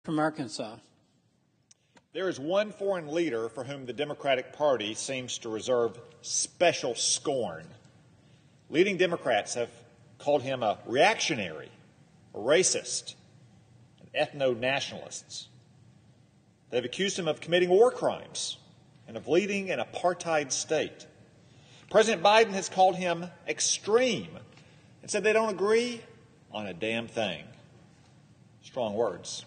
from Arkansas. There is one foreign leader for whom the Democratic Party seems to reserve special scorn. Leading Democrats have called him a reactionary, a racist, and ethno-nationalists. They've accused him of committing war crimes and of leading an apartheid state. President Biden has called him extreme and said they don't agree on a damn thing. Strong words.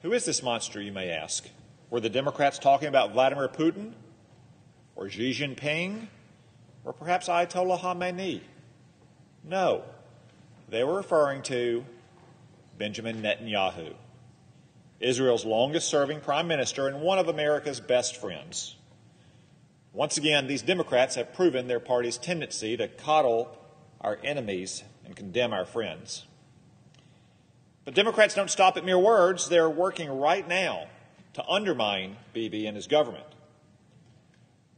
Who is this monster, you may ask? Were the Democrats talking about Vladimir Putin or Xi Jinping or perhaps Ayatollah Khamenei? No, they were referring to Benjamin Netanyahu, Israel's longest-serving prime minister and one of America's best friends. Once again, these Democrats have proven their party's tendency to coddle our enemies and condemn our friends. But Democrats don't stop at mere words. They're working right now to undermine Bibi and his government.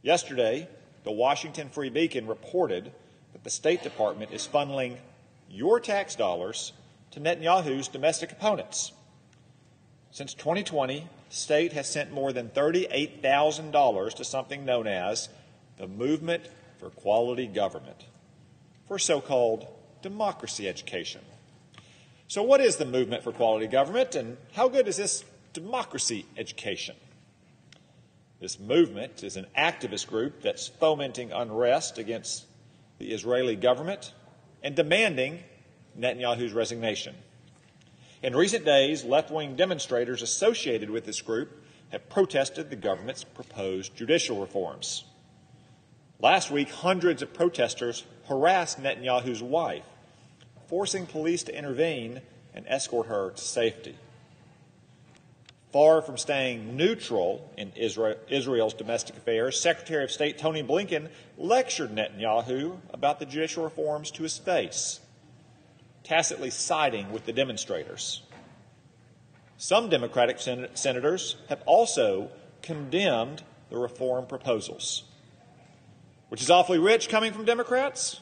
Yesterday, the Washington Free Beacon reported that the State Department is funneling your tax dollars to Netanyahu's domestic opponents. Since 2020, the state has sent more than $38,000 to something known as the Movement for Quality Government, for so-called democracy education. So what is the Movement for Quality Government, and how good is this democracy education? This movement is an activist group that's fomenting unrest against the Israeli government and demanding Netanyahu's resignation. In recent days, left-wing demonstrators associated with this group have protested the government's proposed judicial reforms. Last week, hundreds of protesters harassed Netanyahu's wife, forcing police to intervene and escort her to safety. Far from staying neutral in Israel's domestic affairs, Secretary of State Tony Blinken lectured Netanyahu about the judicial reforms to his face, tacitly siding with the demonstrators. Some Democratic senators have also condemned the reform proposals, which is awfully rich coming from Democrats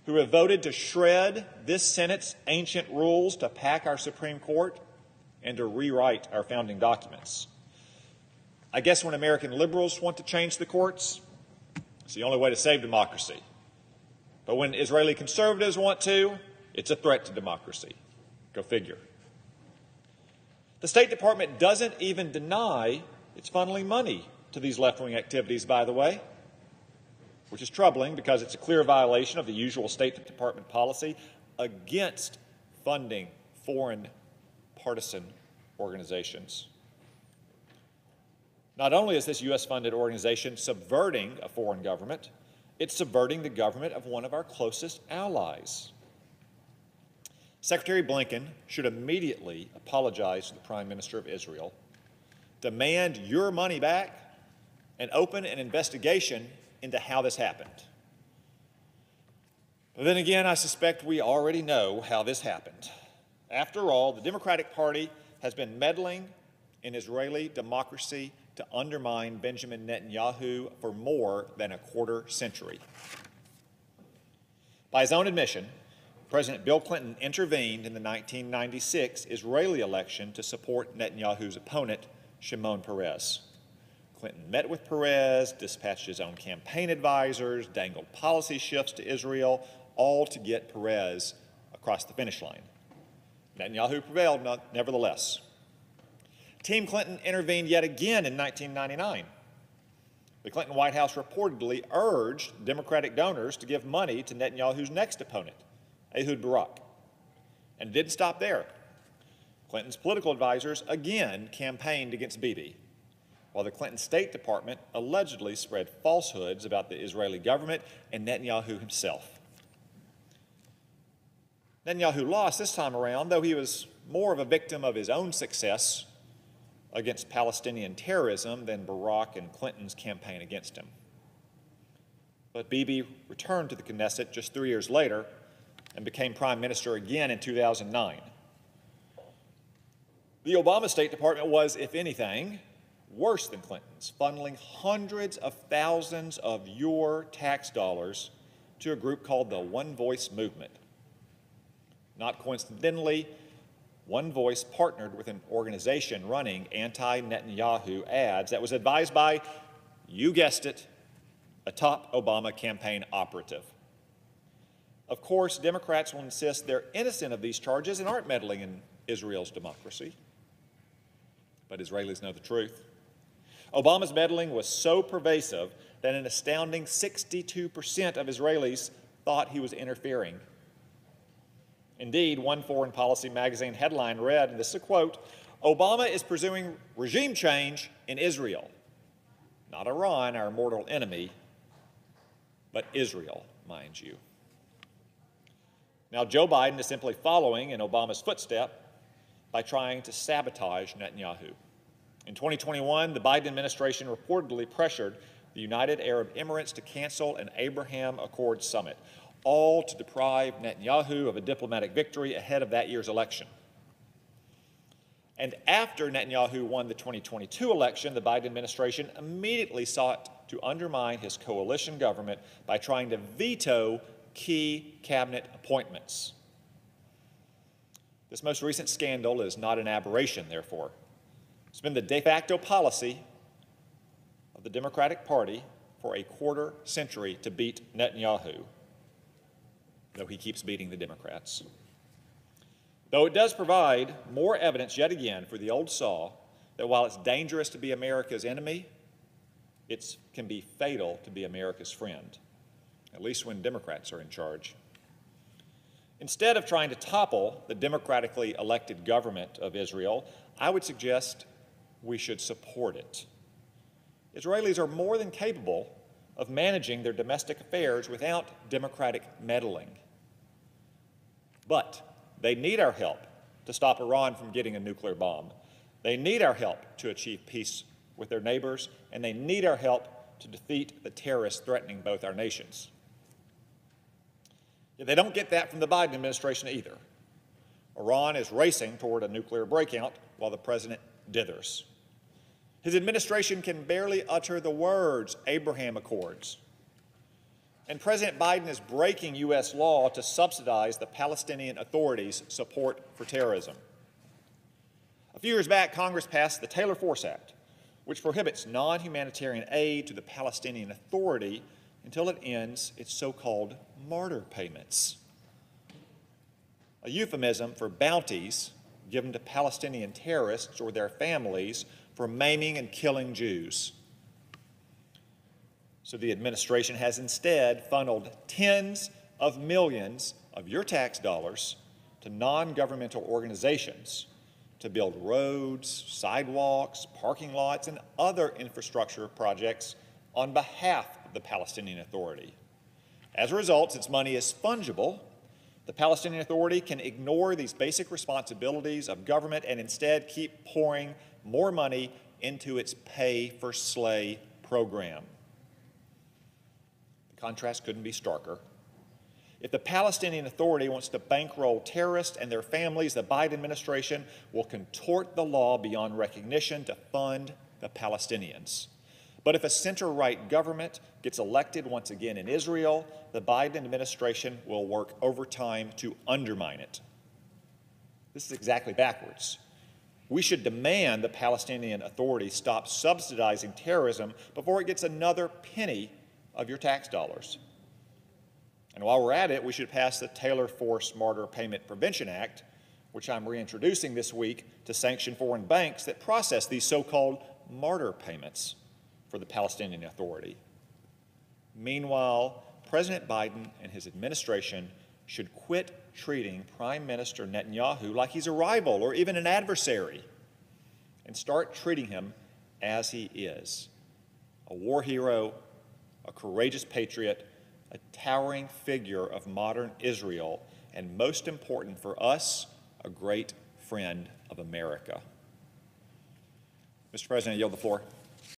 who have voted to shred this Senate's ancient rules to pack our Supreme Court and to rewrite our founding documents. I guess when American liberals want to change the courts, it's the only way to save democracy. But when Israeli conservatives want to, it's a threat to democracy. Go figure. The State Department doesn't even deny it's funneling money to these left-wing activities, by the way, which is troubling because it's a clear violation of the usual State Department policy against funding foreign partisan organizations. Not only is this U.S.-funded organization subverting a foreign government, it's subverting the government of one of our closest allies. Secretary Blinken should immediately apologize to the Prime Minister of Israel, demand your money back, and open an investigation into how this happened. But then again, I suspect we already know how this happened. After all, the Democratic Party has been meddling in Israeli democracy to undermine Benjamin Netanyahu for more than a quarter century. By his own admission, President Bill Clinton intervened in the 1996 Israeli election to support Netanyahu's opponent, Shimon Peres. Clinton met with Peres, dispatched his own campaign advisors, dangled policy shifts to Israel, all to get Peres across the finish line. Netanyahu prevailed, nevertheless. Team Clinton intervened yet again in 1999. The Clinton White House reportedly urged Democratic donors to give money to Netanyahu's next opponent, Ehud Barak. And it didn't stop there. Clinton's political advisors again campaigned against Bibi, while the Clinton State Department allegedly spread falsehoods about the Israeli government and Netanyahu himself. Netanyahu lost this time around, though he was more of a victim of his own success against Palestinian terrorism than Barak and Clinton's campaign against him. But Bibi returned to the Knesset just 3 years later and became prime minister again in 2009. The Obama State Department was, if anything, worse than Clinton's, funneling hundreds of thousands of your tax dollars to a group called the One Voice Movement. Not coincidentally, One Voice partnered with an organization running anti-Netanyahu ads that was advised by, you guessed it, a top Obama campaign operative. Of course, Democrats will insist they're innocent of these charges and aren't meddling in Israel's democracy. But Israelis know the truth. Obama's meddling was so pervasive that an astounding 62% of Israelis thought he was interfering. Indeed, one foreign policy magazine headline read, and this is a quote, "Obama is pursuing regime change in Israel." Not Iran, our mortal enemy, but Israel, mind you. Now, Joe Biden is simply following in Obama's footstep by trying to sabotage Netanyahu. In 2021, the Biden administration reportedly pressured the United Arab Emirates to cancel an Abraham Accords summit, all to deprive Netanyahu of a diplomatic victory ahead of that year's election. And after Netanyahu won the 2022 election, the Biden administration immediately sought to undermine his coalition government by trying to veto key cabinet appointments. This most recent scandal is not an aberration, therefore. It's been the de facto policy of the Democratic Party for a quarter century to beat Netanyahu, though he keeps beating the Democrats. Though it does provide more evidence yet again for the old saw that while it's dangerous to be America's enemy, it can be fatal to be America's friend, at least when Democrats are in charge. Instead of trying to topple the democratically elected government of Israel, I would suggest we should support it. Israelis are more than capable of managing their domestic affairs without democratic meddling. But they need our help to stop Iran from getting a nuclear bomb. They need our help to achieve peace with their neighbors, and they need our help to defeat the terrorists threatening both our nations. Yet they don't get that from the Biden administration either. Iran is racing toward a nuclear breakout while the president dithers. His administration can barely utter the words Abraham Accords. And President Biden is breaking U.S. law to subsidize the Palestinian Authority's support for terrorism. A few years back, Congress passed the Taylor Force Act, which prohibits non-humanitarian aid to the Palestinian Authority until it ends its so-called martyr payments, a euphemism for bounties given to Palestinian terrorists or their families for maiming and killing Jews. So the administration has instead funneled tens of millions of your tax dollars to non-governmental organizations to build roads, sidewalks, parking lots, and other infrastructure projects on behalf of the Palestinian Authority. As a result, since money is fungible, the Palestinian Authority can ignore these basic responsibilities of government and instead keep pouring more money into its pay-for-slay program. The contrast couldn't be starker. If the Palestinian Authority wants to bankroll terrorists and their families, the Biden administration will contort the law beyond recognition to fund the Palestinians. But if a center-right government gets elected once again in Israel, the Biden administration will work overtime to undermine it. This is exactly backwards. We should demand the Palestinian Authority stop subsidizing terrorism before it gets another penny of your tax dollars. And while we're at it, we should pass the Taylor Force Martyr Payment Prevention Act, which I'm reintroducing this week to sanction foreign banks that process these so-called martyr payments for the Palestinian Authority. Meanwhile, President Biden and his administration should quit treating Prime Minister Netanyahu like he's a rival or even an adversary and start treating him as he is, a war hero, a courageous patriot, a towering figure of modern Israel, and most important for us, a great friend of America. Mr. President, I yield the floor.